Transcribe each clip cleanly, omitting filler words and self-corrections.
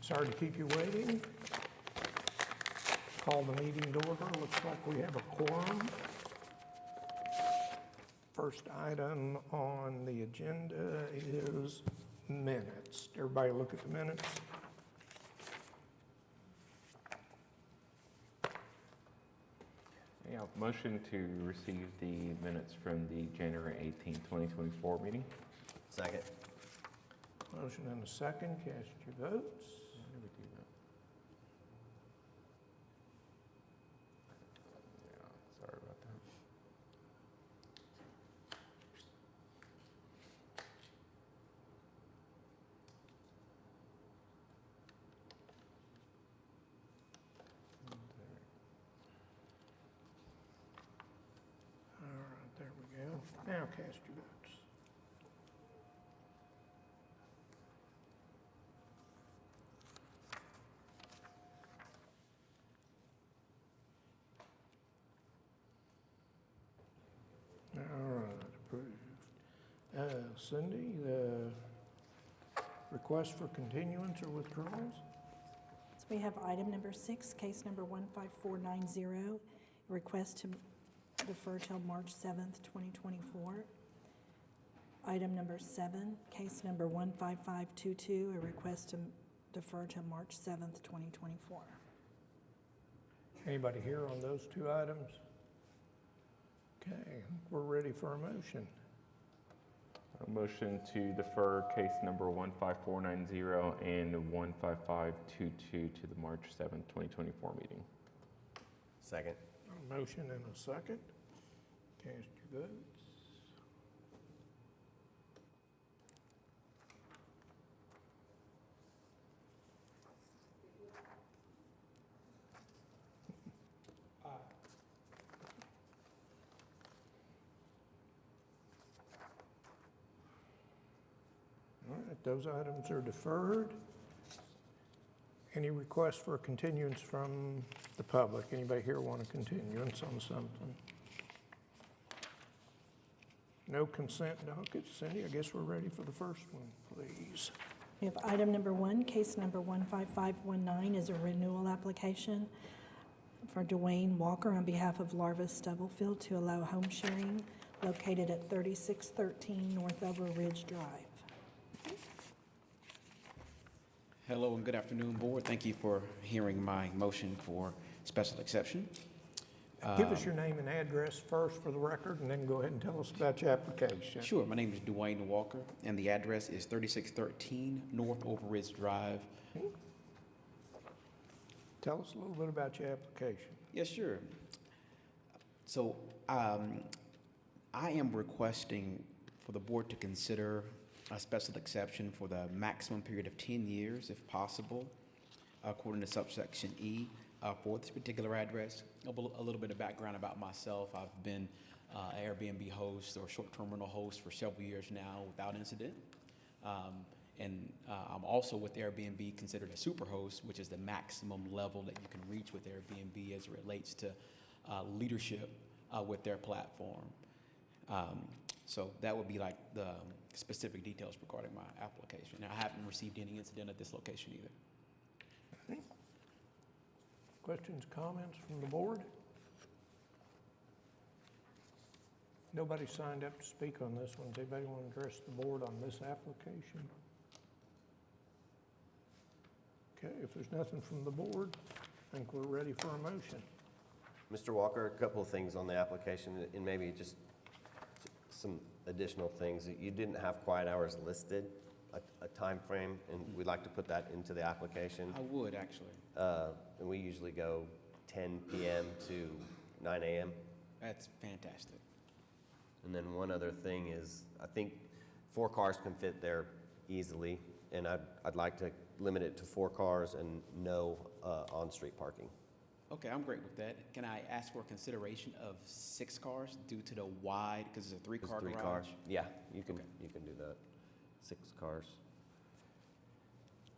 Sorry to keep you waiting. Call the meeting to order. Looks like we have a quorum. First item on the agenda is minutes. Everybody look at the minutes. Yeah, motion to receive the minutes from the January 18, 2024 meeting. Second. Motion and a second. Cast your votes. Why did we do that? Yeah, sorry about that. All right, there we go. Now cast your votes. All right, approved. Cindy, the request for continuance or withdrawals? So we have item number 6, case number 15490, request to defer till March 7th, 2024. Item number 7, case number 15522, a request to defer till March 7th, 2024. Anybody here on those two items? Okay, we're ready for a motion. A motion to defer case number 15490 and 15522 to the March 7th, 2024 meeting. Second. A motion and a second. Cast your votes. All right, those items are deferred. Any requests for continuance from the public? Anybody here want a continuance on something? No consent docket. Cindy, I guess we're ready for the first one, please. We have item number 1, case number 15519, is a renewal application for Dwayne Walker on behalf of Larva Stubblefield to allow home sharing located at 3613 Northover Ridge Drive. Hello and good afternoon, Board. Thank you for hearing my motion for special exception. Give us your name and address first for the record, and then go ahead and tell us about your application. Sure, my name is Dwayne Walker, and the address is 3613 North Over Ridge Drive. Tell us a little bit about your application. Yes, sure. So I am requesting for the Board to consider a special exception for the maximum period of 10 years, if possible, according to subsection E. For this particular address, a little bit of background about myself. I've been an Airbnb host or short-term rental host for several years now without incident. I'm also with Airbnb considered a super host, which is the maximum level that you can reach with Airbnb as it relates to leadership with their platform. So that would be like the specific details regarding my application. Now, I haven't received any incident at this location either. Okay. Questions, comments from the board? Nobody signed up to speak on this one. Does anybody want to address the board on this application? Okay, if there's nothing from the board, I think we're ready for a motion. Mr. Walker, a couple of things on the application and maybe just some additional things. You didn't have quiet hours listed, a time frame, and we'd like to put that into the application. I would, actually. And we usually go 10 p.m. to 9 a.m. That's fantastic. And then one other thing is, I think 4 cars can fit there easily, and I'd like to limit it to 4 cars and no on-street parking. Okay, I'm great with that. Can I ask for consideration of 6 cars due to the wide, because it's a 3-car There's 3 garage? cars. Yeah, you can Okay. you can do that. 6 cars.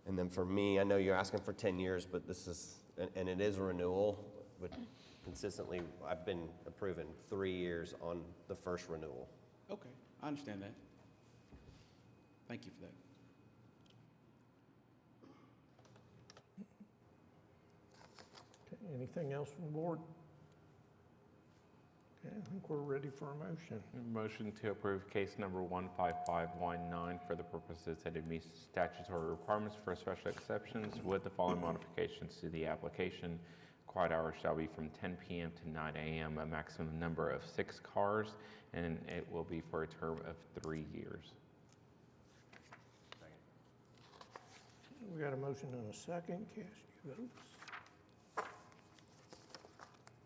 And then for me, I know you're asking for 10 years, but this is, and it is a renewal, but consistently, I've been approving 3 years on the first renewal. Okay, I understand that. Thank you for that. Anything else from the board? Okay, I think we're ready for a motion. Motion to approve case number 15519 for the purposes that it meets statutory requirements for special exceptions with the following modifications to the application. Quiet hours shall be from 10 p.m. to 9 a.m., a maximum number of 6 cars, and it will be for a term of 3 years. We got a motion and a second. Cast your votes.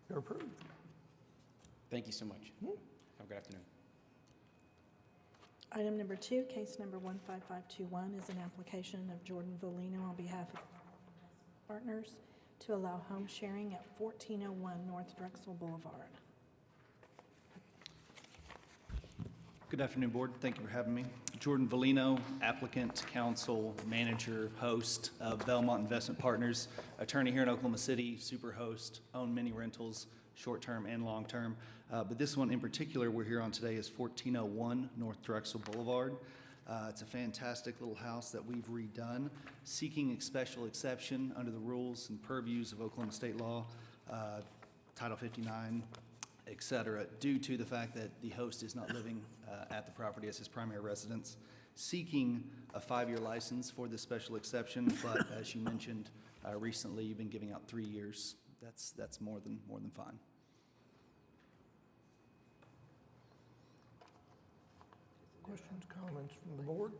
You're approved. Thank you so much. Have a good afternoon. Item number 2, case number 15521 is an application of Jordan Volino on behalf of Partners to allow home sharing at 1401 North Drexel Boulevard. Good afternoon, Board. Thank you for having me. Jordan Volino, applicant, counsel, manager, host of Belmont Investment Partners, attorney here in Oklahoma City, super host, own many rentals, short-term and long-term. But this one in particular we're here on today is 1401 North Drexel Boulevard. It's a fantastic little house that we've redone, seeking a special exception under the rules and purviews of Oklahoma state law, Title 59, et cetera, due to the fact that the host is not living at the property as his primary residence, seeking a 5-year license for this special exception, but as you mentioned recently, you've been giving out 3 years. That's more than fine. Questions, comments from the board?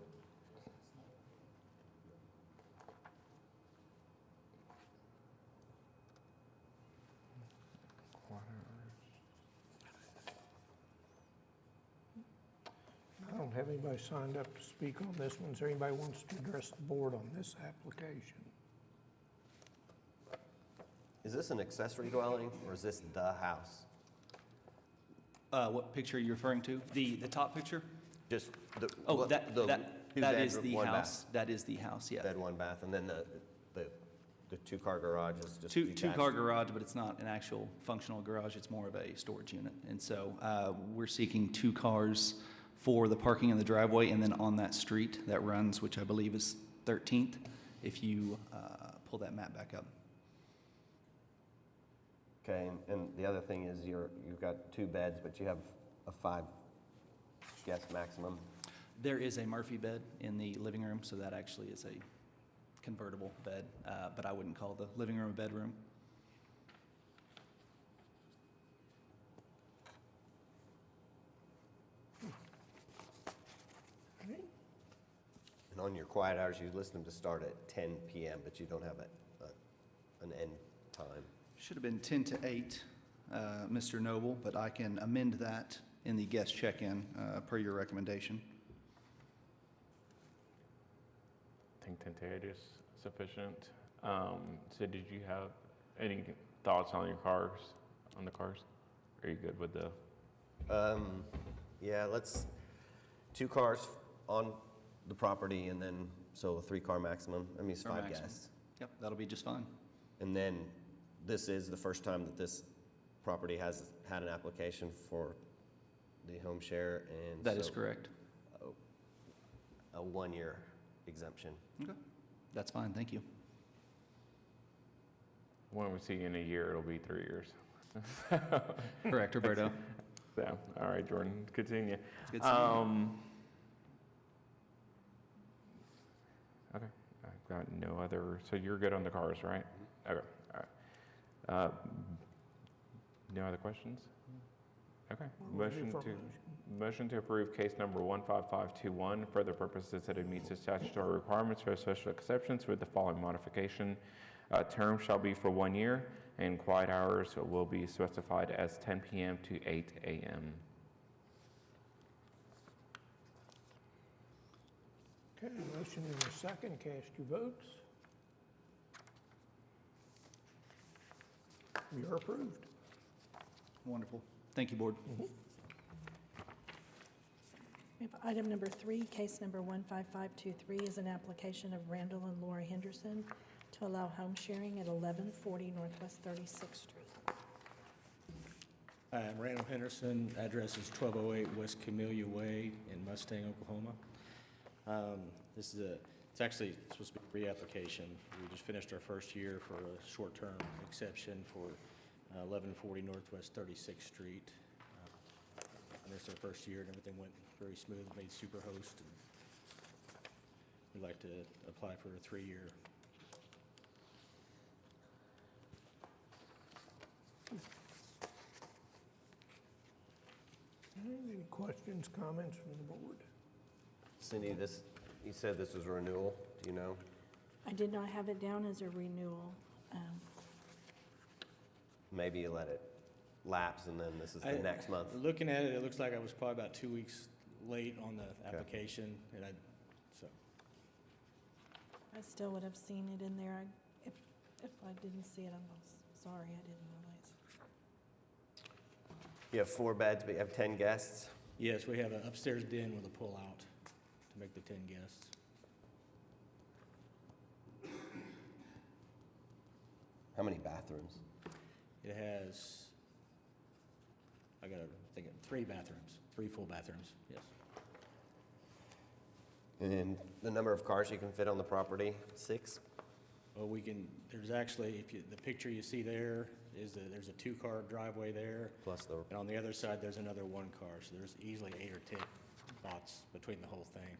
I don't have anybody signed up to speak on this one. Is there anybody who wants to address the board on this application? Is this an accessory dwelling or is this the house? What picture are you referring to? The top picture? Just the. Oh, what- that the is two-bedroom, the one house. That is the house, yeah. Bed, one bath, and then the two-car garage is just Two-car detached. garage, but it's not an actual functional garage, it's more of a storage unit. And so we're seeking 2 cars for the parking in the driveway and then on that street that runs, which I believe is 13th, if you pull that map back up. Okay, and the other thing is you've got 2 beds, but you have a 5-guest maximum. There is a Murphy bed in the living room, so that actually is a convertible bed, but I wouldn't call the living room a bedroom. And on your quiet hours, you list them to start at 10 p.m., but you don't have an end time. Should have been 10 to 8, Mr. Noble, but I can amend that in the guest check-in per your recommendation. I think 10 to 8 is sufficient. So did you have any thoughts on the cars? Are you good with the? Yeah, 2 cars on the property and then, so a 3-car maximum. I mean, it's Or 5 maximum. guests. Yep, that'll be just fine. And then this is the first time that this property has had an application for the home share, and That is so correct. a 1-year exemption. Okay, that's fine, thank you. When we see you in a year, it'll be 3 years. Correct, Roberto. So, all right, Jordan, continue. Good seeing you. Okay, I've got no other, so you're good on the cars, right? Okay, all right. No other questions? Okay, We're ready for a motion to approve case number 15521 for the purposes that it meets the statutory requirements for special exceptions with the following modification. Term shall be for 1 year, and quiet hours will be specified as 10 p.m. to 8 a.m. Okay, motion and a second. Cast your votes. You're approved. Wonderful. Thank you, Board. We have item number 3, case number 15523 is an application of Randall and Laura Henderson to allow home sharing at 1140 Northwest 36th Street. I'm Randall Henderson. Address is 1208 West Camellia Way in Mustang, Oklahoma. This is a It's actually supposed to be a reapplication. We just finished our first year for a short-term exception for 1140 Northwest 36th Street. And it's our first year, and everything went very smooth, made Superhost. And we'd like to apply for a 3-year. Any questions, comments from the board? Cindy, you said this was a renewal, do you know? I did not have it down as a renewal. Maybe you let it lapse and then this is the next month. Looking at it, it looks like I was probably about 2 weeks late on the application, and so. I still would have seen it in there. If I didn't see it, I'm sorry, I didn't realize. You have 4 beds, but you have 10 guests? Yes, we have an upstairs den with a pull-out to make the 10 guests. How many bathrooms? It has, I gotta think, 3 bathrooms, 3 full bathrooms, yes. And the number of cars you can fit on the property, 6? Well, there's actually, the picture you see there is there's a 2-car driveway there. Plus the, And on the other side, there's another 1 car, so there's easily 8 or 10 spots between the whole thing.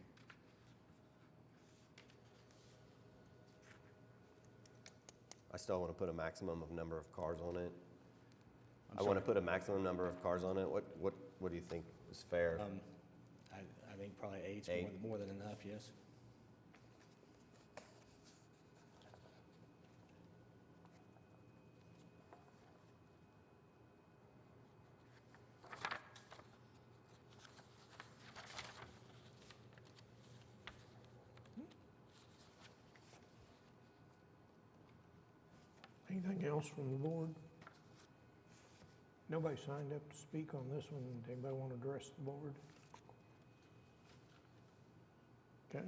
I still want to put a maximum of number of cars on it. I'm I want to sorry. put a maximum number of cars on it. What do you think is fair? I think probably 8's 8. more than enough, yes. Anything else from the board? Nobody signed up to speak on this one. Anybody want to address the board? Okay.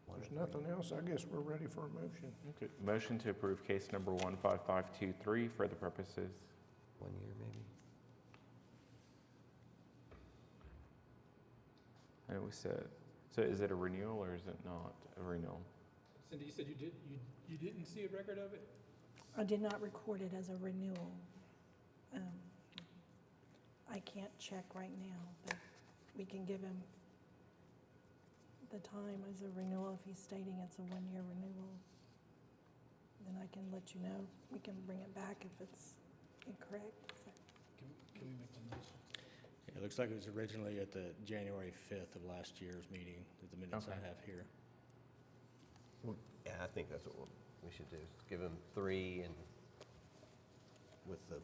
If there's nothing else, I guess we're ready for a motion. Okay. Motion to approve case number 15523 for the purposes. 1 year, maybe? And we said, so is it a renewal or is it not a renewal? Cindy, you said you didn't see a record of it? I did not record it as a renewal. I can't check right now, but we can give him the time as a renewal if he's stating it's a 1-year renewal. Then I can let you know. We can bring it back if it's incorrect. Can we make the motion? It looks like it was originally at the January 5th of last year's meeting, the minutes I Okay. have here. Yeah, I think that's what we should do. Give them 3 and with the,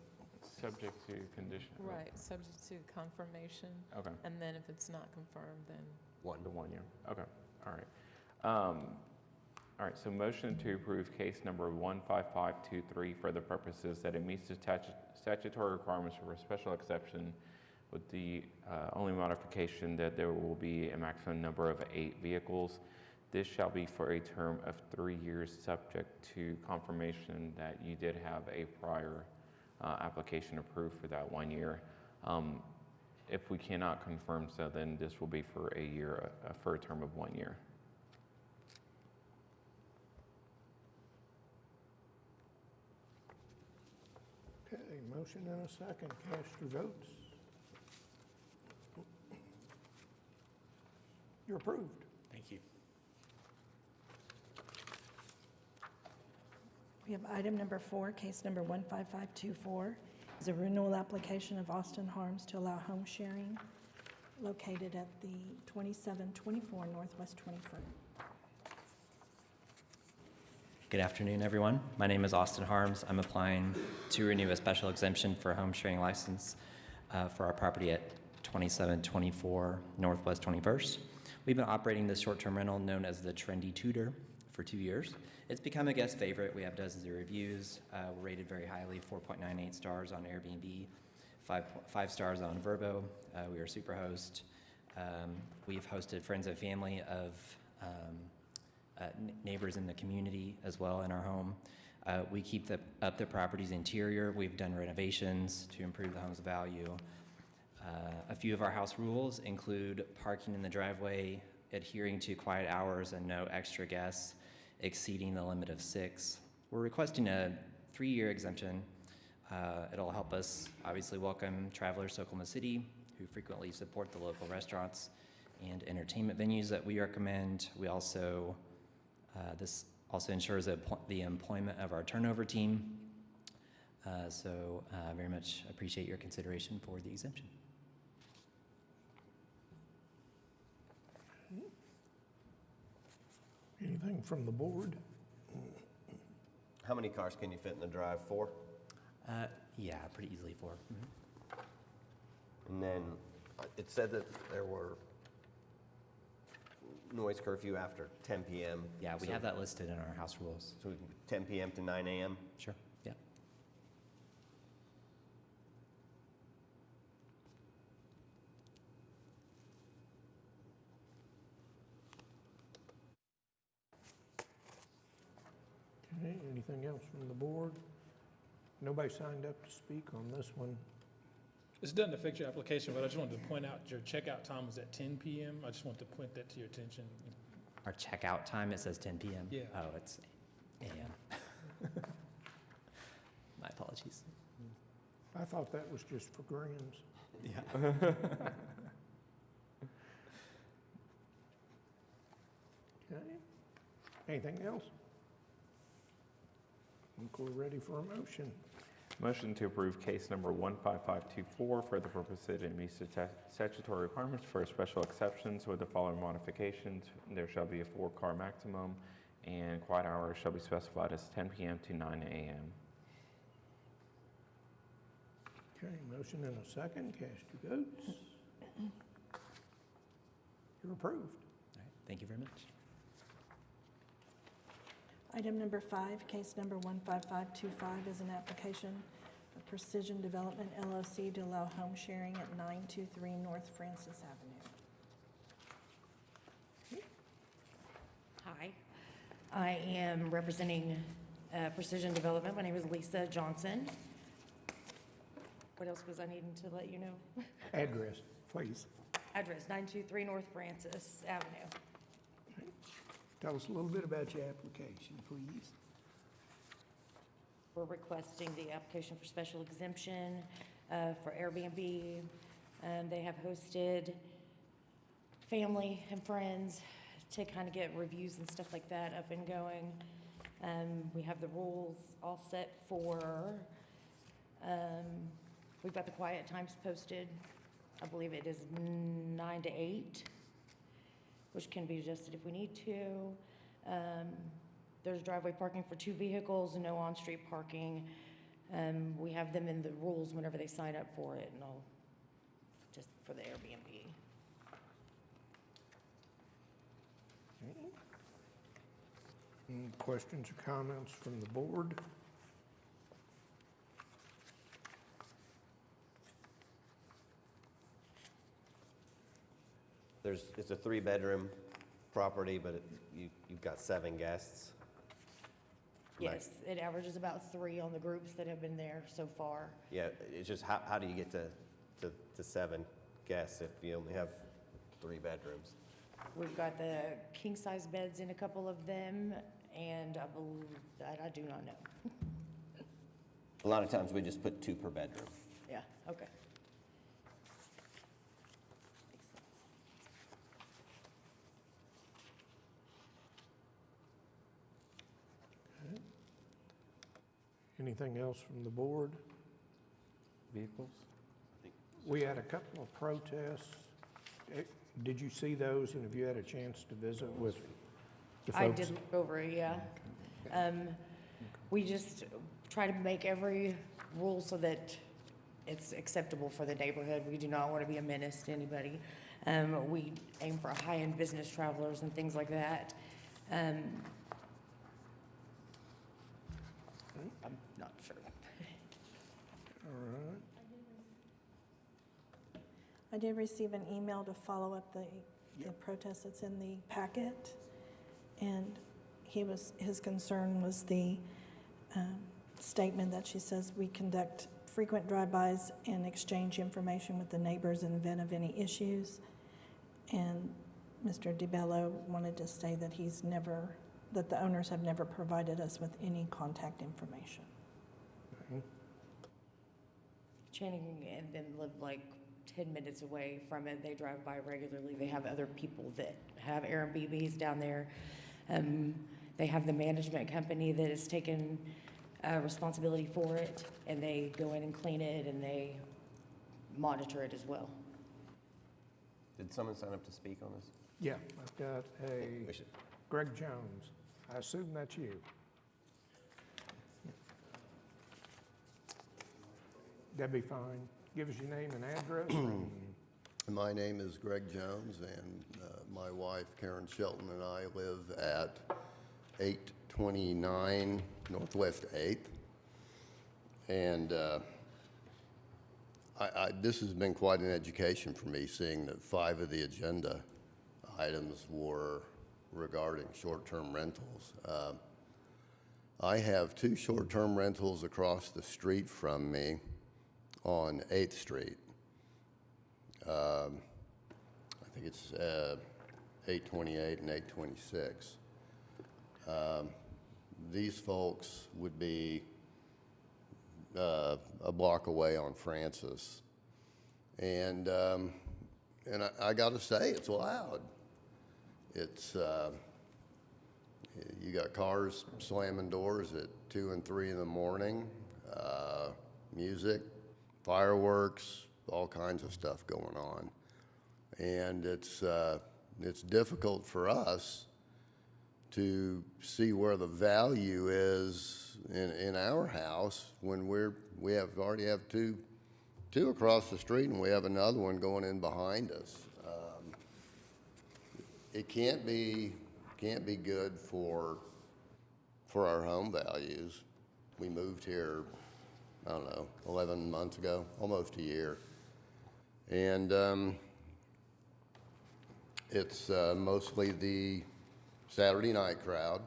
Subject to condition? Right, subject to confirmation, Okay, and then if it's not confirmed, then the 1 year. Okay, all right. All right, so motion to approve case number 15523 for the purposes that it meets the statutory requirements for a special exception with the only modification that there will be a maximum number of 8 vehicles. This shall be for a term of 3 years, subject to confirmation that you did have a prior application approved for that 1 year. If we cannot confirm so, then this will be for a year, for a term of 1 year. Okay, motion and a second. Cast your votes. You're approved. Thank you. We have item number 4, case number 15524, is a renewal application of Austin Harms to allow home sharing located at the 2724 Northwest 21st. Good afternoon, everyone. My name is Austin Harms. I'm applying to renew a special exemption for home sharing license for our property at 2724 Northwest 21st. We've been operating this short-term rental known as the Trendy Tudor for 2 years. It's become a guest favorite. We have dozens of reviews. We're rated very highly, 4.98 stars on Airbnb, 5 stars on Vrbo. We are Superhost. We've hosted friends and family of neighbors in the community as well in our home. We keep up the property's interior. We've done renovations to improve the home's value. A few of our house rules include parking in the driveway adhering to quiet hours and no extra guests exceeding the limit of 6. We're requesting a 3-year exemption. It'll help us obviously welcome travelers to Oklahoma City who frequently support the local restaurants and entertainment venues that we recommend. We also, this also ensures the employment of our turnover team. So very much appreciate your consideration for the exemption. Anything from the board? How many cars can you fit in the drive? 4? Yeah, pretty easily 4. And then it said that there were noise curfew after 10 PM. Yeah, we So- have that listed in our house rules. So we can 10 PM to 9 AM? Sure, yeah. Okay, anything else from the board? Nobody signed up to speak on this one. This doesn't affect your application, but I just wanted to point out your checkout time was at 10 PM. I just want to point that to your attention. Our checkout time, it says 10 PM? Yeah. Oh, it's AM. My apologies. I thought that was just for grins. Yeah. Okay. Anything else? I think we're ready for a motion. Motion to approve case number 15524 for the purpose that it meets the statutory requirements for special exceptions with the following modifications. There shall be a 4-car maximum, and quiet hours shall be specified as 10 PM to 9 AM. Okay, motion and a second. Cast your votes. You're approved. All right, thank you very much. Item number 5, case number 15525 is an application for Precision Development LLC to allow home sharing at 923 North Francis Avenue. Hi, I am representing Precision Development. My name is Lisa Johnson. What else was I needing to let you know? Address, please. Address 923 North Francis Avenue. Tell us a little bit about your application, please. We're requesting the application for special exemption for Airbnb. They have hosted family and friends to kind of get reviews and stuff like that up and going. We have the rules all set for, we've got the quiet times posted. I believe it is 9 to 8, which can be adjusted if we need to. There's driveway parking for 2 vehicles, no on-street parking. We have them in the rules whenever they sign up for it, and I'll, just for the Airbnb. Any questions or comments from the board? It's a 3-bedroom property, but you've got 7 guests. Yes, it averages about 3 on the groups that have been there so far. Yeah, it's just how do you get to 7 guests if you only have 3 bedrooms? We've got the king-size beds in a couple of them, and I believe, that I do not know. A lot of times we just put 2 per bedroom. Yeah, okay. Anything else from the board? Vehicles? We had a couple of protests. Did you see those, and have you had a chance to visit with the folks? I did look over it, yeah. We just try to make every rule so that it's acceptable for the neighborhood. We do not want to be a menace to anybody. We aim for high-end business travelers and things like that. I'm not sure. All right. I did receive an email to follow up the protest that's in the packet, and his concern was the statement that she says we conduct frequent drive-bys and exchange information with the neighbors in the event of any issues. And Mr. DiBello wanted to say that that the owners have never provided us with any contact information. Channing and them live like 10 minutes away from it. They drive by regularly. They have other people that have Airbnbs down there. They have the management company that has taken responsibility for it, and they go in and clean it, and they monitor it as well. Did someone sign up to speak on this? Yeah, I've got a We should- Greg Jones. I assume that's you. That'd be fine. Give us your name and address. My name is Greg Jones, and my wife Karen Shelton and I live at 829 Northwest 8th. And this has been quite an education for me, seeing that 5 of the agenda items were regarding short-term rentals. I have 2 short-term rentals across the street from me on 8th Street. I think it's 828 and 826. These folks would be a block away on Francis. And I got to say, it's loud. It's, you got cars slamming doors at 2 and 3 in the morning, music, fireworks, all kinds of stuff going on. And it's difficult for us to see where the value is in our house when we already have two across the street, and we have another one going in behind us. It can't be good for our home values. We moved here, I don't know, 11 months ago, almost a year. And it's mostly the Saturday night crowd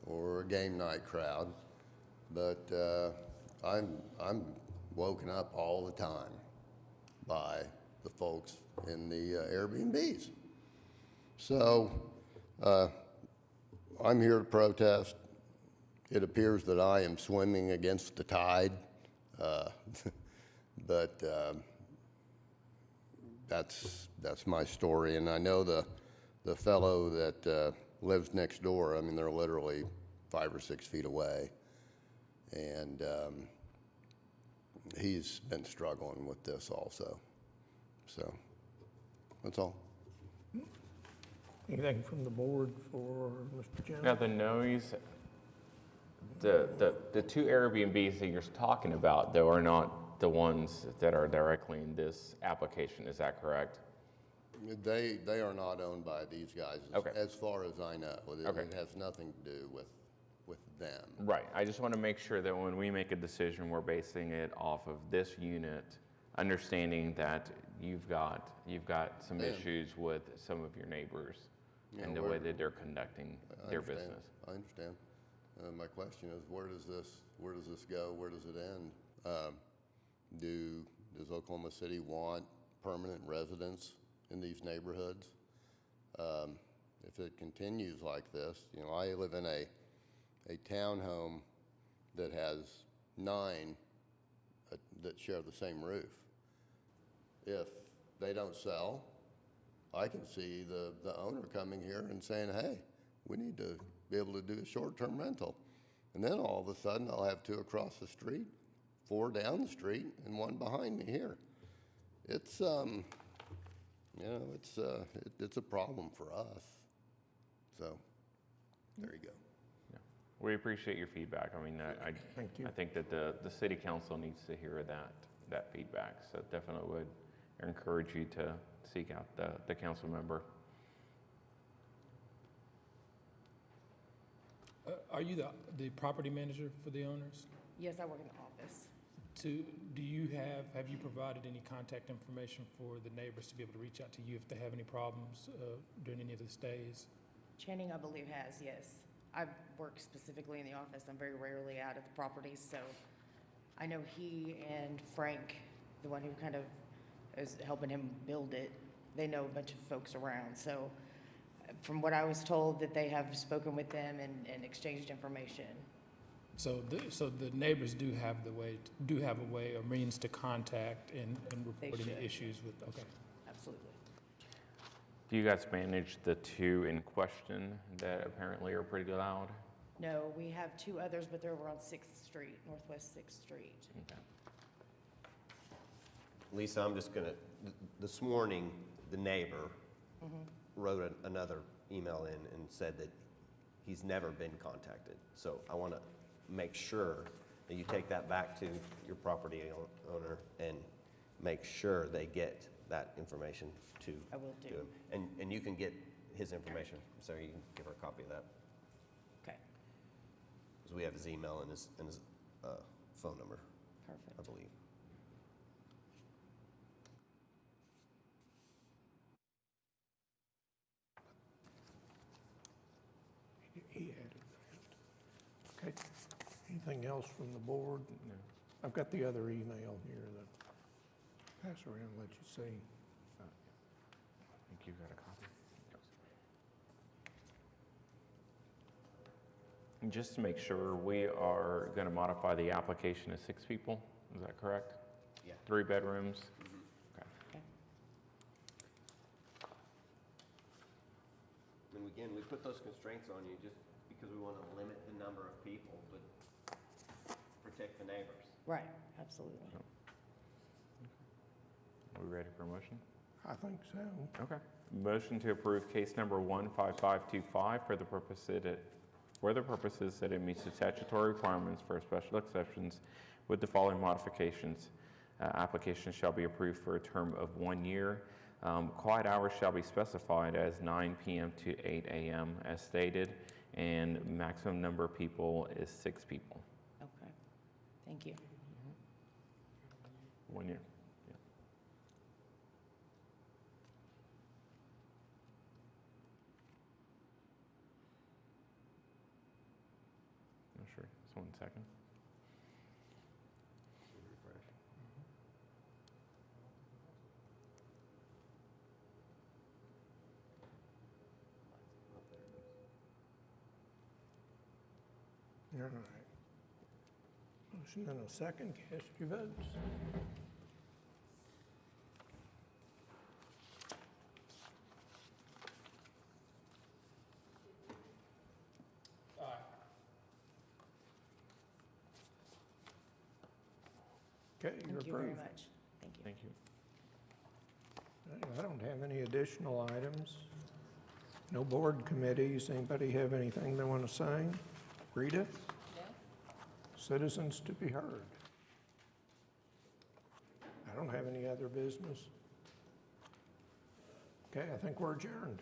or game night crowd, but I'm woken up all the time by the folks in the Airbnbs. So I'm here to protest. It appears that I am swimming against the tide, but that's my story. And I know the fellow that lives next door. I mean, they're literally 5 or 6 feet away, and he's been struggling with this also. So that's all. Anything from the board for Mr. Jones? Now, the noise, the 2 Airbnbs that you're talking about, though, are not the ones that are directly in this application. Is that correct? They are not owned by these guys, Okay. as far as I know. Okay. It has nothing to do with them. Right. I just want to make sure that when we make a decision, we're basing it off of this unit, understanding that you've got some Yeah. issues with some of your neighbors Yeah, and the way that they're conducting I their understand. business. I understand. My question is, where does this go? Where does it end? Does Oklahoma City want permanent residents in these neighborhoods? If it continues like this, I live in a townhome that has 9 that share the same roof. If they don't sell, I can see the owner coming here and saying, hey, we need to be able to do a short-term rental. And then all of a sudden, I'll have 2 across the street, 4 down the street, and 1 behind me here. It's, it's a problem for us. So, there you go. Yeah. We appreciate your feedback. I mean, Thank you. I think that the city council needs to hear that feedback. So definitely would encourage you to seek out the council member. Are you the property manager for the owners? Yes, I work in the office. Have you provided any contact information for the neighbors to be able to reach out to you if they have any problems during any of the stays? Channing, I believe, has, yes. I work specifically in the office. I'm very rarely out at the properties, so I know he and Frank, the one who kind of is helping him build it, they know a bunch of folks around. So from what I was told, that they have spoken with them and exchanged information. So the neighbors do have a way or means to contact and report any should. issues with, okay. Absolutely. Do you guys manage the two in question that apparently are pretty loud? No, we have two others, but they're over on 6th Street, Northwest 6th Street. Okay. Lisa, I'm just gonna, this morning, the neighbor wrote another email in and said that he's never been contacted. So I want to make sure that you take that back to your property owner and make sure they get that information to I will do. him. And you can get his information, so you can give her a copy of that. Okay, Because we have his email and his phone number, I perfect. believe. He added that. Okay. Anything else from the board? No. I've got the other email here that pass around and let you see. I think you got a copy. And just to make sure, we are going to modify the application to 6 people. Is that correct? Yeah. 3 bedrooms? Okay. Okay. And again, we put those constraints on you just because we want to limit the number of people, but protect the neighbors. Right, absolutely. Are we ready for a motion? I think so. Okay. Motion to approve case number 15525 for the purposes that it meets the statutory requirements for special exceptions with the following modifications. Application shall be approved for a term of 1 year. Quiet hours shall be specified as 9 p.m. to 8 a.m. as stated, and maximum number of people is 6 people. Okay, thank you. 1 year. Yeah. Oh, sure. Just 1 second. All right. Motion and a second. Cast your votes. Okay, you're Thank you very approved. much. Thank you. Thank you. I don't have any additional items. No board committees. Anybody have anything they want to say? Rita? Citizens to be heard. I don't have any other business. Okay, I think we're adjourned.